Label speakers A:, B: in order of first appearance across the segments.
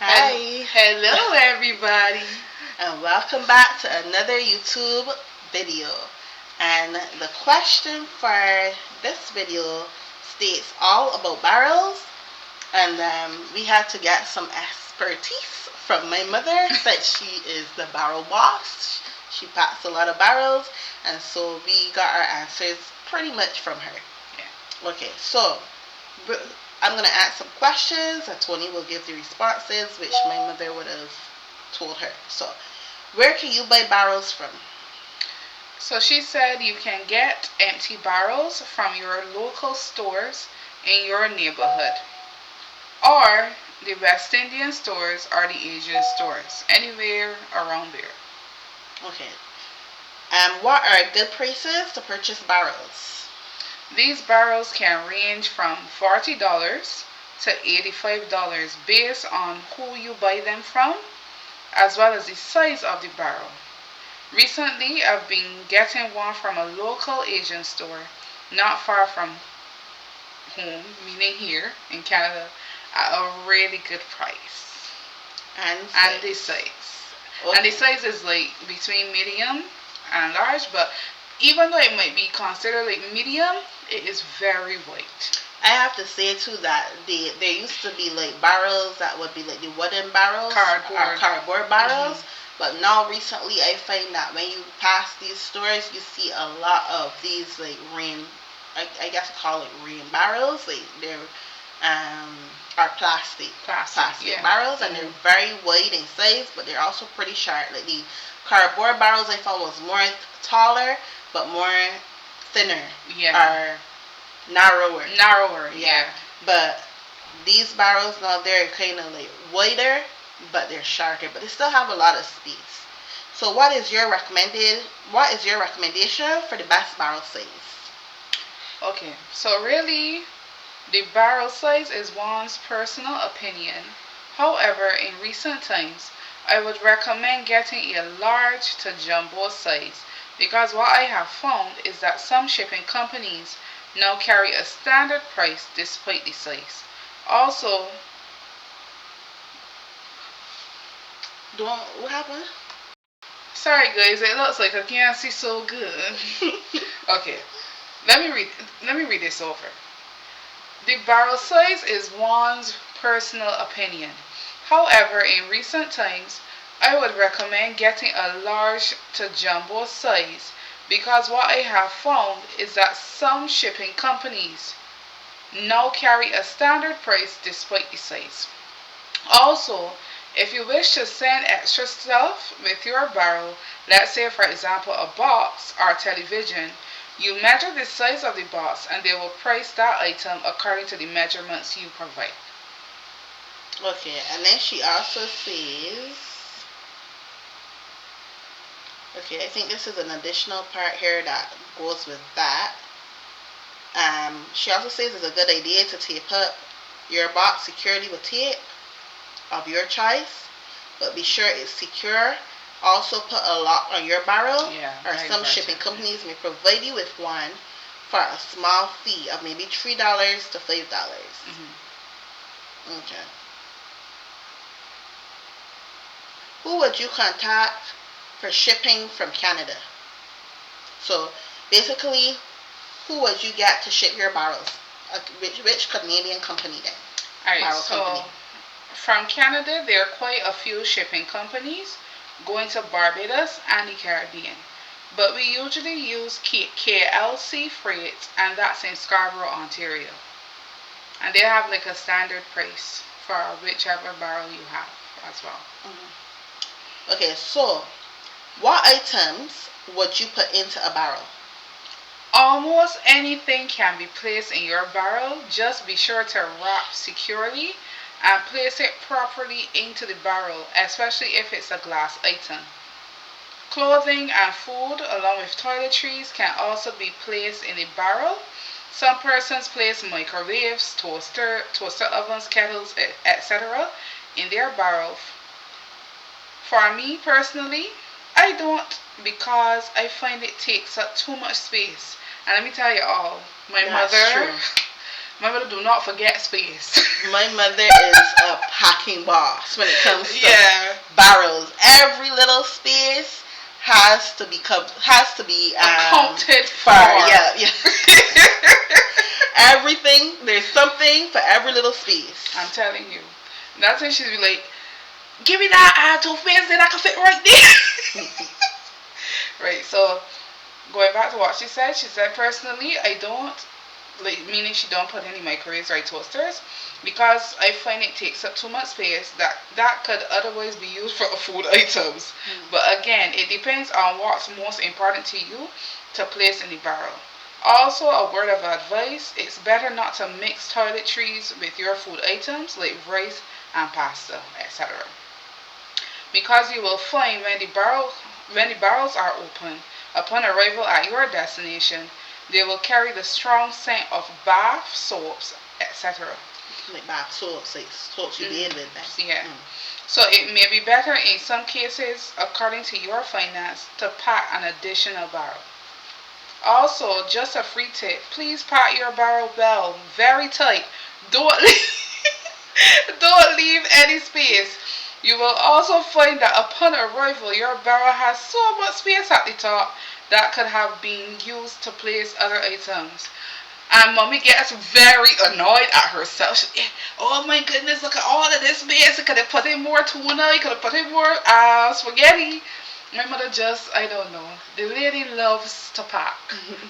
A: Hi,
B: Hello, everybody.
A: and welcome back to another YouTube video. And the question for this video states all about barrels, and we had to get some expertise from my mother since she is the barrel boss. She packs a lot of barrels, and so we got our answers pretty much from her.
B: Yeah.
A: Okay, so I'm gonna ask some questions, and Tony will give the responses, which my mother would have told her. So, where can you buy barrels from?
B: So she said you can get empty barrels from your local stores in your neighborhood, or the West Indian stores or the Asian stores, anywhere around there.
A: Okay. And what are good prices to purchase barrels?
B: These barrels can range from $40 to $85 based on who you buy them from, as well as the size of the barrel. Recently, I've been getting one from a local Asian store not far from home, meaning here in Canada, at a really good price.
A: And
B: And the
A: size.
B: size. And the
A: Okay.
B: size is like between medium and large, but even though it might be considered like medium, it is very white.
A: I have to say too that there used to be like barrels that would be like the wooden barrels or
B: Cardboard.
A: cardboard
B: Hmm.
A: barrels, but now recently I find that when you pass these stores, you see a lot of these like rain, I guess call it rain barrels. Like they're um are
B: Plastic,
A: plastic
B: yeah.
A: barrels, and they're
B: Hmm.
A: very wide in size, but they're also pretty sharp. Like the cardboard barrels I found was more taller but more thinner
B: Yeah.
A: or narrower.
B: Narrower,
A: Yeah,
B: yeah.
A: but these barrels now they're kind of like wider, but they're sharper. But they still have a lot of space. So, What is your recommendation for the best barrel size?
B: Okay, so really, the barrel size is one's personal opinion. However, in recent times, I would recommend getting a large to jumbo size because what I have found is that some shipping companies now carry a standard price despite the size. Also,
A: Don't what happened?
B: sorry guys, it looks like I can't see so good. Okay, let me read let me read this over. The barrel size is one's personal opinion. However, in recent times, I would recommend getting a large to jumbo size because what I have found is that some shipping companies now carry a standard price despite the size. Also, if you wish to send extra stuff with your barrel, let's say for example a box or television, you measure the size of the box and they will price that item according to the measurements you provide.
A: Okay, and then she also says, okay, I think this is an additional part here that goes with that. She also says it's a good idea to tape up your box securely with tape of your choice, but be sure it's secure. Also, put a lock on your barrel,
B: Yeah,
A: or
B: very
A: some shipping
B: important.
A: companies may provide you with one for a small fee of maybe $3 to $5.
B: Hmm.
A: Okay. Who would you contact for shipping from Canada? So basically, who would you get to ship your barrels? Which Canadian company then?
B: Alright,
A: Barrel company.
B: so from Canada, there are quite a few shipping companies going to Barbados and the Caribbean. But we usually use KLC Freight, and that's in Scarborough, Ontario. And they have like a standard price for whichever barrel you have as well.
A: Mhm. Okay, so what items would you put into a barrel?
B: Almost anything can be placed in your barrel. Just be sure to wrap securely and place it properly into the barrel, especially if it's a glass item. Clothing and food, along with toiletries, can also be placed in a barrel. Some persons place microwaves, toaster ovens, kettles, etc. in their barrel. For me personally, I don't because I find it takes up too much space. And let me tell you all, my
A: That's
B: mother,
A: true.
B: my mother do not forget space.
A: My mother is a packing boss when it comes to
B: Yeah.
A: barrels. Every little space has to be
B: Accounted for.
A: Yeah, yeah. Everything, there's something for every little space.
B: I'm telling you. That's when she'd be like, give me that toothpaste that I can fit right there. Right, so going back to what she said personally I don't like, meaning she don't put any microwaves or toasters because I find it takes up too much space that could otherwise be used for food items. But again, it depends on what's most important to you to place in the barrel. Also, a word of advice, it's better not to mix toiletries with your food items like rice and pasta, etc. Because you will find when the barrels are open, upon arrival at your destination, they will carry the strong scent of bath soaps, etc.
A: Like bath soaps, like soaps you bathe with.
B: Yeah. So it may be better in some cases, according to your finance, to pack an additional barrel. Also, just a free tip, please pack your barrel well very tight. Don't don't leave any space. You will also find that upon arrival, your barrel has so much space at the top that could have been used to place other items. And mommy gets very annoyed at herself. Oh my goodness, look at all of this space. You could have put in more tuna. You could have put in more spaghetti. My mother just, I don't know. The lady loves to pack.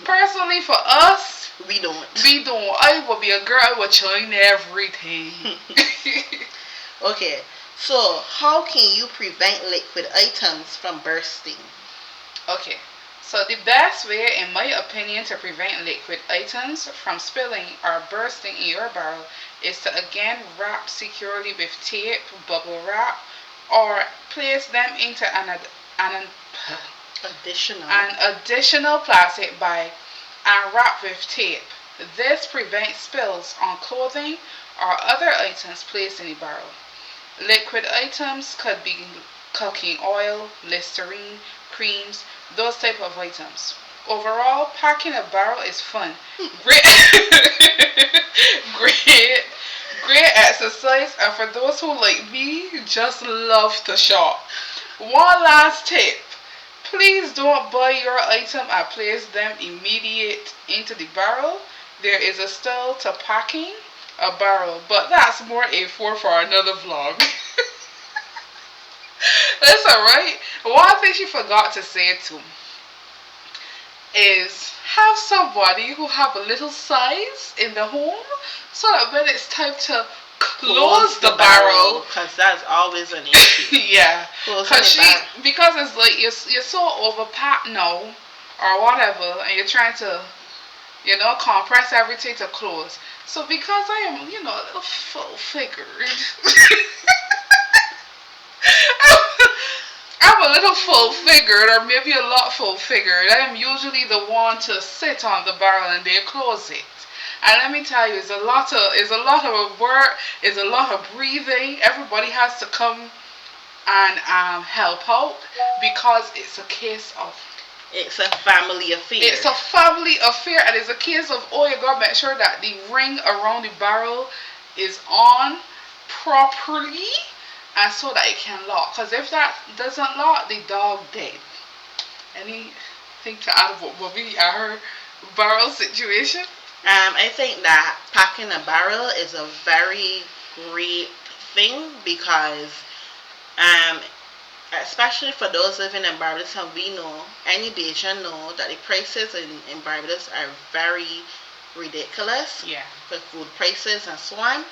B: Personally, for us,
A: we don't.
B: I would be a girl, I would join everything.
A: Okay, so how can you prevent liquid items from bursting?
B: Okay, so the best way, in my opinion, to prevent liquid items from spilling or bursting in your barrel is to again wrap securely with tape, bubble wrap, or place them into an additional plastic bag and wrap with tape. This prevents spills on clothing or other items placed in the barrel. Liquid items could be cooking oil, Listerine, creams, those type of items. Overall, packing a barrel is fun. Great, great, great exercise, and for those who like me, just love to shop. One last tip. Please don't buy your item and place them immediate into the barrel. There is a style to packing a barrel, but that's more for another vlog. That's alright. One thing she forgot to say too is have somebody who have a little size in the home so that when it's time to close the barrel,
A: because that's always an issue.
B: Yeah, because it's like you're so overpacked now or whatever, and you're trying to compress everything to close. So because I am a little full figured. I'm a little full figured, or maybe a lot full figured. I am usually the one to sit on the barrel and they close it. And let me tell you, it's a lot of work, it's a lot of breathing. Everybody has to come and help out because it's a case of.
A: It's a family affair.
B: It's a family affair, and it's a case of you gotta make sure that the ring around the barrel is on properly. And so that it can lock. Because if that doesn't lock, the dog dead. Anything to add about her barrel situation?
A: I think that packing a barrel is a very great thing because especially for those living in Barbados, and we know, any Bayesian know that the prices in Barbados are very ridiculous.
B: Yeah.
A: For food prices and so on.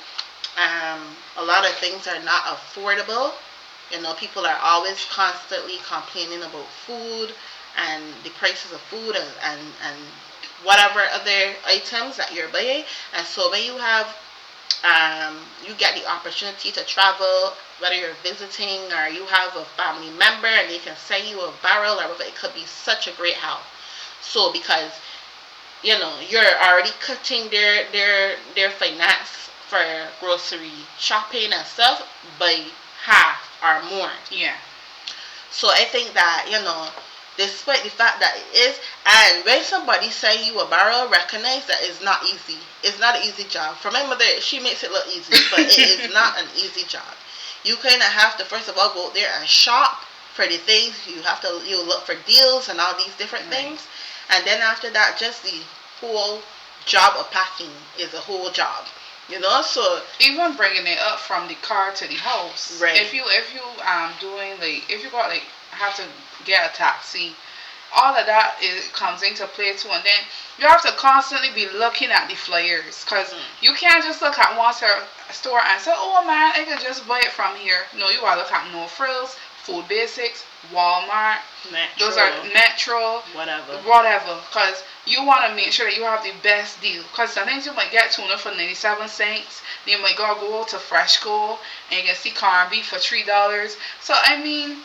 A: A lot of things are not affordable. People are always constantly complaining about food and the prices of food and whatever other items that you're buying. And so when you have, you get the opportunity to travel, whether you're visiting or you have a family member and they can send you a barrel or whatever, it could be such a great help. So because, you're already cutting their finance for grocery shopping and stuff by half or more.
B: Yeah.
A: So I think that, despite the fact that it is, and when somebody send you a barrel, recognize that it's not easy. It's not an easy job. For my mother, she makes it look easy, but it is not an easy job. you kind of have to first of all go out there and shop for the things. You look for deals and all these different things, and then after that, just the whole job of packing is a whole job. So
B: even bringing it up from the car to the house.
A: Right.
B: If you doing like if you got like have to get a taxi, all of that comes into play too, and then you have to constantly be looking at the flyers because you can't just look at one store and say, oh man, I can just buy it from here. No, you gotta look at No Frills, Food Basics, Walmart.
A: Metro,
B: those are Metro, whatever, because you want to make sure that you have the best deal. Because sometimes you might get tuna for 97 cents, then you might go to Freshco and you can see corned beef for $3. So I mean,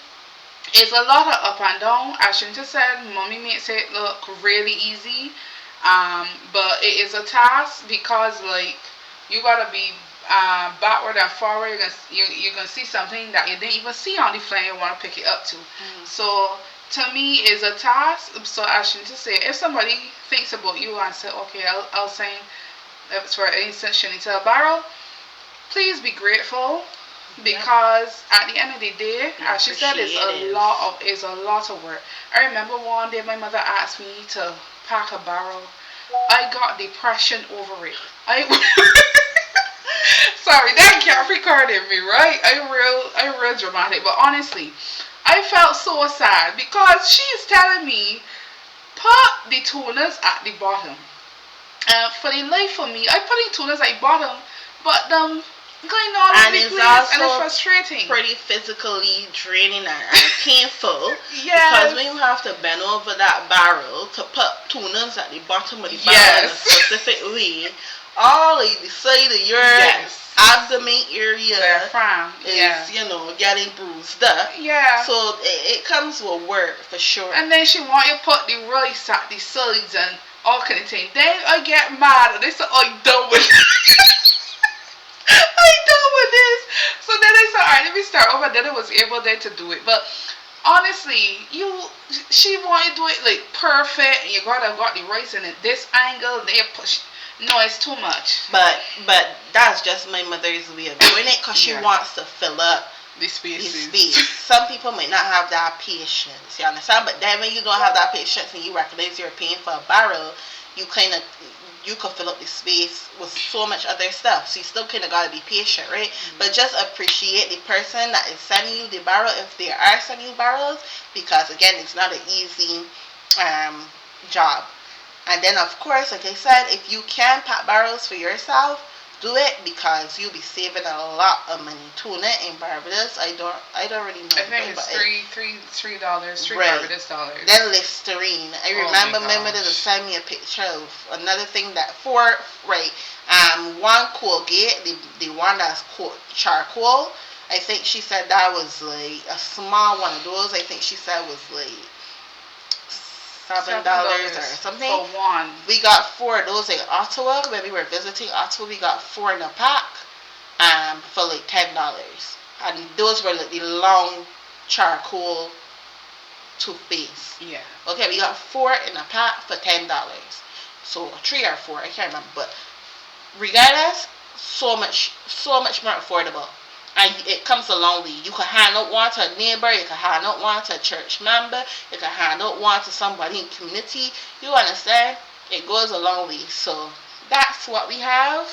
B: it's a lot of up and down. As Shinta said, mommy makes it look really easy, but it is a task because like you gotta be backward and forward. You're gonna see something that you didn't even see on the flyer. You want to pick it up to. So to me, is a task. So as Shinta said, if somebody thinks about you and say, okay, I'll send, for instance, Shanita a barrel, please be grateful. Because at the end of the day, as she said, it's a lot of work. I remember one day my mother asked me to pack a barrel. I got depression over it. Sorry, that can't recording me, right? I real dramatic, but honestly, I felt so sad because she's telling me put the tunas at the bottom. For the life of me, I put the tunas at the bottom, but going all over the place, and it's frustrating.
A: Pretty physically draining and painful.
B: Yes.
A: Because when you have to bend over that barrel to put tunas at the bottom of the barrel in a specific way, all of the side of your abdomen area is, getting bruised up.
B: Yeah.
A: So it comes with work for sure.
B: And then she want you to put the rice at the sides and all kind of thing. Then I get mad and they say, oh, you done with I done with this. So then I said, alright, let me start over. Then I was able then to do it. But honestly, she want you to do it like perfect, and you gotta got the rice in it. This angle, they push. No, it's too much.
A: But that's just my mother's way of doing it because she wants to fill up
B: the space.
A: Some people might not have that patience. You understand? But then when you don't have that patience and you recognize you're paying for a barrel, you could fill up the space with so much other stuff. So you still kind of got to be patient, right? But just appreciate the person that is sending you the barrel if they are sending you barrels, because again, it's not an easy job. And then of course, like I said, if you can pack barrels for yourself, do it, because you'll be saving a lot of money. Tuna in Barbados, I don't really know.
B: I think it's $3 Barbados dollars.
A: Then Listerine. I remember my mother to send me a picture of another thing that one Colgate, the one that's charcoal. I think she said that was like a small one of those. I think she said was like $7 or something.
B: For one.
A: We got 4 of those in Ottawa. When we were visiting Ottawa, we got 4 in a pack for like $10. And those were like the long charcoal toothpaste.
B: Yeah.
A: Okay, we got 4 in a pack for $10. So 3 or 4, I can't remember. But regardless, so much more affordable. And it comes a long way. You can hand out one to a neighbor, you can hand out one to a church member, you can hand out one to somebody in the community. You understand? It goes a long way. So that's what we have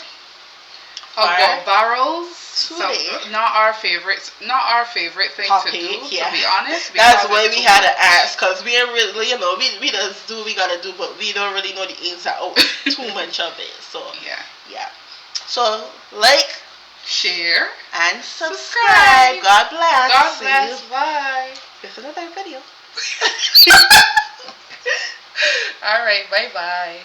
B: about barrels
A: today.
B: Not our favorite thing to do, to be honest.
A: That's why we had to ask, because we are really, we just do what we gotta do, but we don't really know the ins and outs too much of it. So yeah. So share and subscribe. God bless.
B: God bless. Bye.
A: With another video.
B: All right. Bye bye.